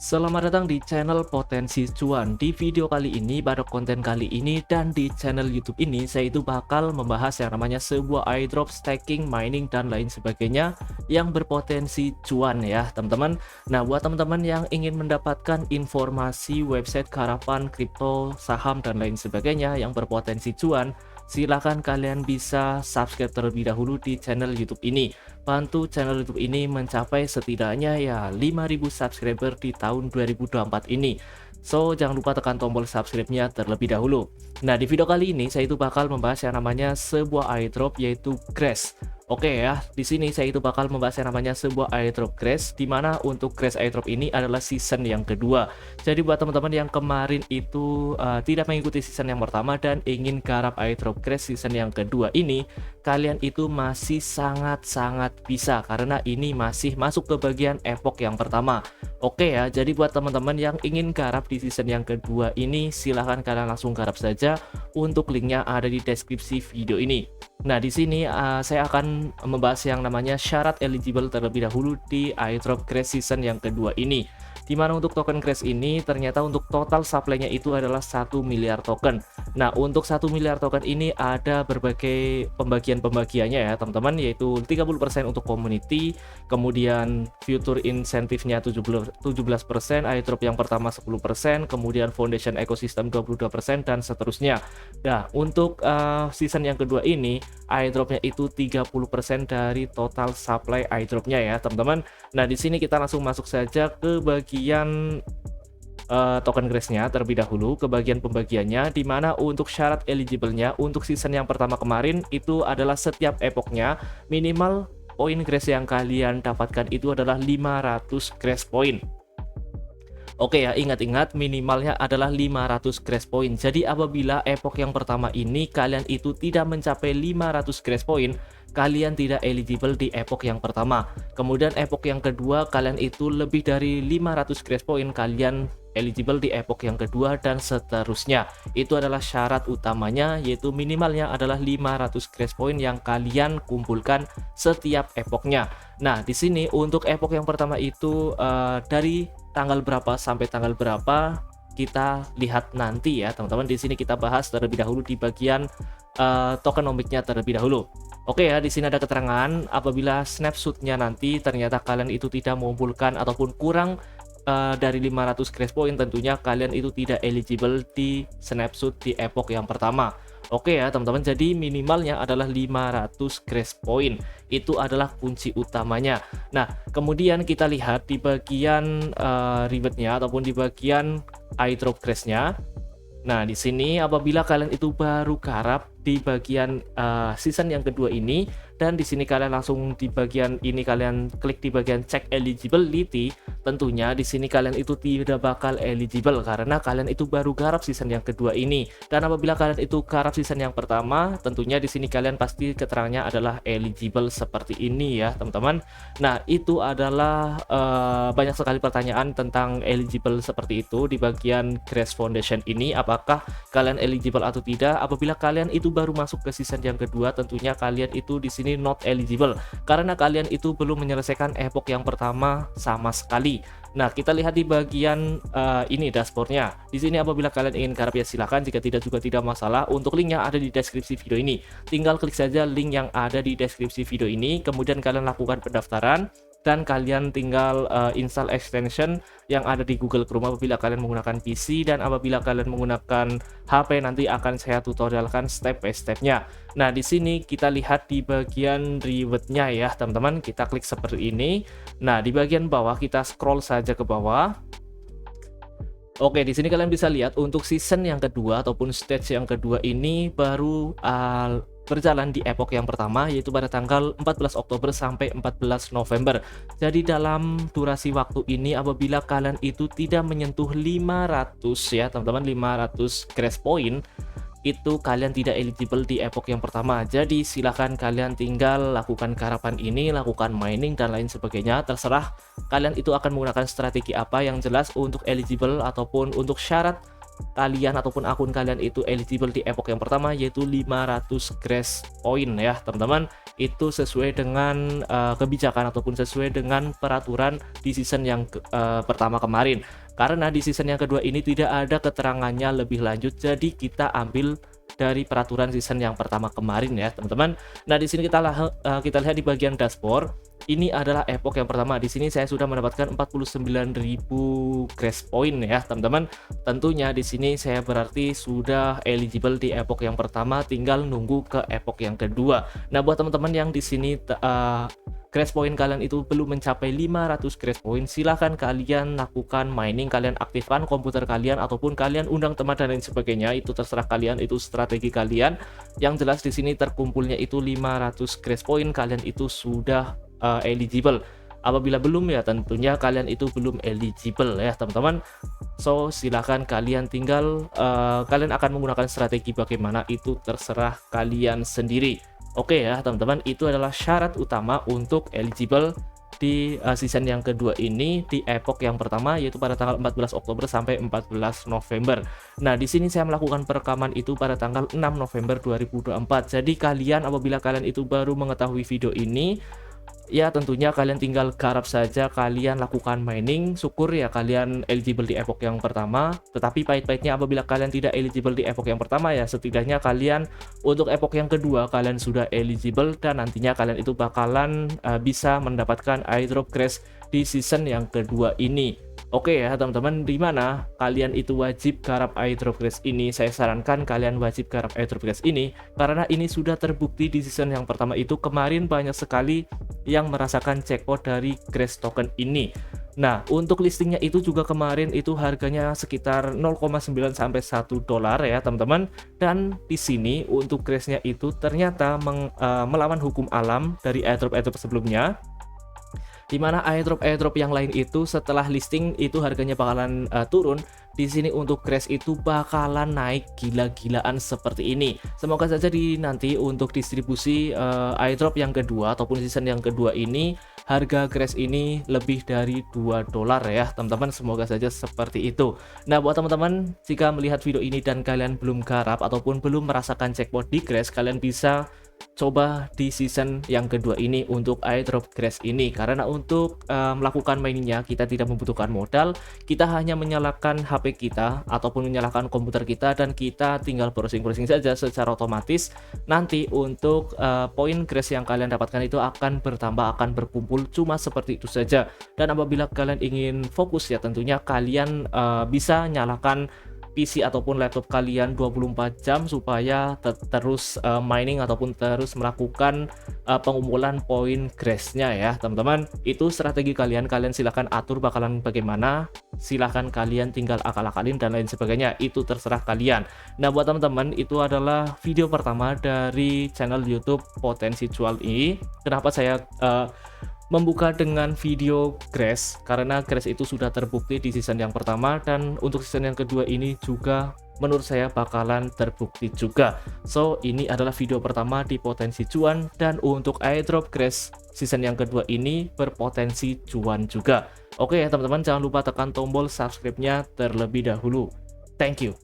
Selamat datang di channel Potensi Cuan. Di video kali ini, pada konten kali ini, dan di channel YouTube ini, saya itu bakal membahas yang namanya sebuah airdrop, staking, mining, dan lain sebagainya yang berpotensi cuan ya teman-teman. Nah, buat teman-teman yang ingin mendapatkan informasi website garapan, kripto, saham, dan lain sebagainya yang berpotensi cuan, silahkan kalian bisa subscribe terlebih dahulu di channel YouTube ini. Bantu channel YouTube ini mencapai setidaknya ya 5.000 subscriber di tahun 2024 ini. So, jangan lupa tekan tombol subscribe-nya terlebih dahulu. Nah, di video kali ini saya itu bakal membahas yang namanya sebuah airdrop yaitu Grass. Oke ya, di sini saya itu bakal membahas yang namanya sebuah airdrop Grass, di mana untuk Grass airdrop ini adalah season yang kedua. Jadi buat teman-teman yang kemarin itu tidak mengikuti season yang pertama dan ingin garap airdrop Grass season yang kedua ini, kalian itu masih sangat-sangat bisa karena ini masih masuk ke bagian epoch yang pertama. Oke ya, jadi buat teman-teman yang ingin garap di season yang kedua ini, silahkan kalian langsung garap saja. Untuk linknya ada di deskripsi video ini. Nah, di sini saya akan membahas yang namanya syarat eligible terlebih dahulu di airdrop Grass season yang kedua ini. Dimana untuk token Grass ini ternyata untuk total supply-nya itu adalah 1 miliar token. Nah, untuk 1 miliar token ini ada berbagai pembagian-pembagiannya ya teman-teman, yaitu 30% untuk community, kemudian future insentifnya 17%, airdrop yang pertama 10%, kemudian foundation ecosystem 22%, dan seterusnya. Nah, untuk season yang kedua ini, airdropnya itu 30% dari total supply airdropnya ya teman-teman. Nah, di sini kita langsung masuk saja ke bagian token Grass-nya terlebih dahulu, ke bagian pembagiannya, di mana untuk syarat eligible-nya untuk season yang pertama kemarin itu adalah setiap epochnya minimal poin Grass yang kalian dapatkan itu adalah 500 Grass point. Oke ya, ingat-ingat minimalnya adalah 500 Grass point. Jadi apabila epoch yang pertama ini kalian itu tidak mencapai 500 Grass point, kalian tidak eligible di epoch yang pertama. Kemudian epoch yang kedua kalian itu lebih dari 500 Grass point, kalian eligible di epoch yang kedua, dan seterusnya. Itu adalah syarat utamanya, yaitu minimalnya adalah 500 Grass point yang kalian kumpulkan setiap epochnya. Nah, di sini untuk epoch yang pertama itu dari tanggal berapa sampai tanggal berapa kita lihat nanti ya teman-teman. Di sini kita bahas terlebih dahulu di bagian tokenomiknya terlebih dahulu. Oke ya, di sini ada keterangan apabila snapshotnya nanti ternyata kalian itu tidak mengumpulkan ataupun kurang dari 500 Grass point, tentunya kalian itu tidak eligible di snapshot di epoch yang pertama. Oke ya teman-teman, jadi minimalnya adalah 500 Grass point. Itu adalah kunci utamanya. Nah, kemudian kita lihat di bagian rewardnya ataupun di bagian airdrop Grass-nya. Nah, di sini apabila kalian itu baru garap di bagian season yang kedua ini, dan di sini kalian langsung di bagian ini kalian klik di bagian check eligibility, tentunya di sini kalian itu tidak bakal eligible karena kalian itu baru garap season yang kedua ini. Dan apabila kalian itu garap season yang pertama, tentunya di sini kalian pasti keterangannya adalah eligible seperti ini ya teman-teman. Nah, itu adalah banyak sekali pertanyaan tentang eligible seperti itu di bagian Grass Foundation ini. Apakah kalian eligible atau tidak? Apabila kalian itu baru masuk ke season yang kedua, tentunya kalian itu di sini not eligible karena kalian itu belum menyelesaikan epoch yang pertama sama sekali. Nah, kita lihat di bagian ini dashboardnya. Di sini apabila kalian ingin garap ya silakan, jika tidak juga tidak masalah. Untuk linknya ada di deskripsi video ini. Tinggal klik saja link yang ada di deskripsi video ini, kemudian kalian lakukan pendaftaran. Dan kalian tinggal install extension yang ada di Google Chrome apabila kalian menggunakan PC, dan apabila kalian menggunakan HP nanti akan saya tutorialkan step by stepnya. Nah, di sini kita lihat di bagian rewardnya ya teman-teman, kita klik seperti ini. Nah, di bagian bawah kita scroll saja ke bawah. Oke, di sini kalian bisa lihat untuk season yang kedua ataupun stage yang kedua ini baru berjalan di epoch yang pertama, yaitu pada tanggal 14 Oktober sampai 14 November. Jadi dalam durasi waktu ini apabila kalian itu tidak menyentuh 500 ya teman-teman, 500 Grass point, itu kalian tidak eligible di epoch yang pertama. Jadi silahkan kalian tinggal lakukan garapan ini, lakukan mining dan lain sebagainya, terserah kalian itu akan menggunakan strategi apa. Yang jelas untuk eligible ataupun untuk syarat kalian ataupun akun kalian itu eligible di epoch yang pertama, yaitu 500 Grass point ya teman-teman. itu sesuai dengan kebijakan ataupun sesuai dengan peraturan di season yang pertama kemarin. Karena di season yang kedua ini tidak ada keterangannya lebih lanjut, jadi kita ambil dari peraturan season yang pertama kemarin ya teman-teman. Nah di sini kita lihat di bagian dashboard, ini adalah epoch yang pertama. Di sini saya sudah mendapatkan 49.000 grace point ya teman-teman. Tentunya di sini saya berarti sudah eligible di epoch yang pertama, tinggal nunggu ke epoch yang kedua. Nah buat teman-teman yang di sini grace point kalian itu belum mencapai 500 grace point, silahkan kalian lakukan mining, kalian aktifkan komputer kalian ataupun kalian undang teman dan lain sebagainya, itu terserah kalian, itu strategi kalian. Yang jelas di sini terkumpulnya itu 500 grace point, kalian itu sudah eligible. Apabila belum ya tentunya kalian itu belum eligible ya teman-teman. So silahkan kalian tinggal kalian akan menggunakan strategi bagaimana itu terserah kalian sendiri. Oke ya teman-teman, itu adalah syarat utama untuk eligible di season yang kedua ini di epoch yang pertama, yaitu pada tanggal 14 Oktober sampai 14 November. Nah di sini saya melakukan perekaman itu pada tanggal 6 November 2024. Jadi kalian apabila kalian itu baru mengetahui video ini, ya tentunya kalian tinggal garap saja, kalian lakukan mining, syukur ya kalian eligible di epoch yang pertama. Tetapi pahit-pahitnya apabila kalian tidak eligible di epoch yang pertama, ya setidaknya kalian untuk epoch yang kedua kalian sudah eligible, dan nantinya kalian itu bakalan bisa mendapatkan airdrop grace di season yang kedua ini. Oke ya teman-teman, dimana kalian itu wajib garap airdrop grace ini. Saya sarankan kalian wajib garap airdrop grace ini karena ini sudah terbukti di season yang pertama itu kemarin banyak sekali yang merasakan jackpot dari grace token ini. Nah untuk listingnya itu juga kemarin itu harganya sekitar 0,9 sampai 1 dolar ya teman-teman. Dan di sini untuk grace-nya itu ternyata melawan hukum alam dari airdrop sebelumnya, dimana airdrop yang lain itu setelah listing itu harganya bakalan turun. Di sini untuk grace itu bakalan naik gila-gilaan seperti ini. Semoga saja nanti untuk distribusi airdrop yang kedua ataupun season yang kedua ini harga grace ini lebih dari 2 dolar ya teman-teman, semoga saja seperti itu. Nah buat teman-teman, jika melihat video ini dan kalian belum garap ataupun belum merasakan jackpot di grace, kalian bisa coba di season yang kedua ini untuk airdrop grace ini. Karena untuk melakukan miningnya kita tidak membutuhkan modal, kita hanya menyalakan HP kita ataupun menyalakan komputer kita dan kita tinggal browsing saja secara otomatis. Nanti untuk poin grace yang kalian dapatkan itu akan bertambah, akan berkumpul, cuma seperti itu saja. Dan apabila kalian ingin fokus ya tentunya kalian bisa nyalakan PC ataupun laptop kalian 24 jam supaya terus mining ataupun terus melakukan pengumpulan poin grace-nya ya teman-teman. Itu strategi kalian silahkan atur bakalan bagaimana, silahkan kalian tinggal akal-akalin dan lain sebagainya, itu terserah kalian. Nah buat teman-teman, itu adalah video pertama dari channel YouTube Potensi Cuan ini. Kenapa saya membuka dengan video grace, karena grace itu sudah terbukti di season yang pertama, dan untuk season yang kedua ini juga menurut saya bakalan terbukti juga. So ini adalah video pertama di Potensi Cuan, dan untuk airdrop grace season yang kedua ini berpotensi cuan juga. Oke ya teman-teman, jangan lupa tekan tombol subscribe-nya terlebih dahulu. Thank you.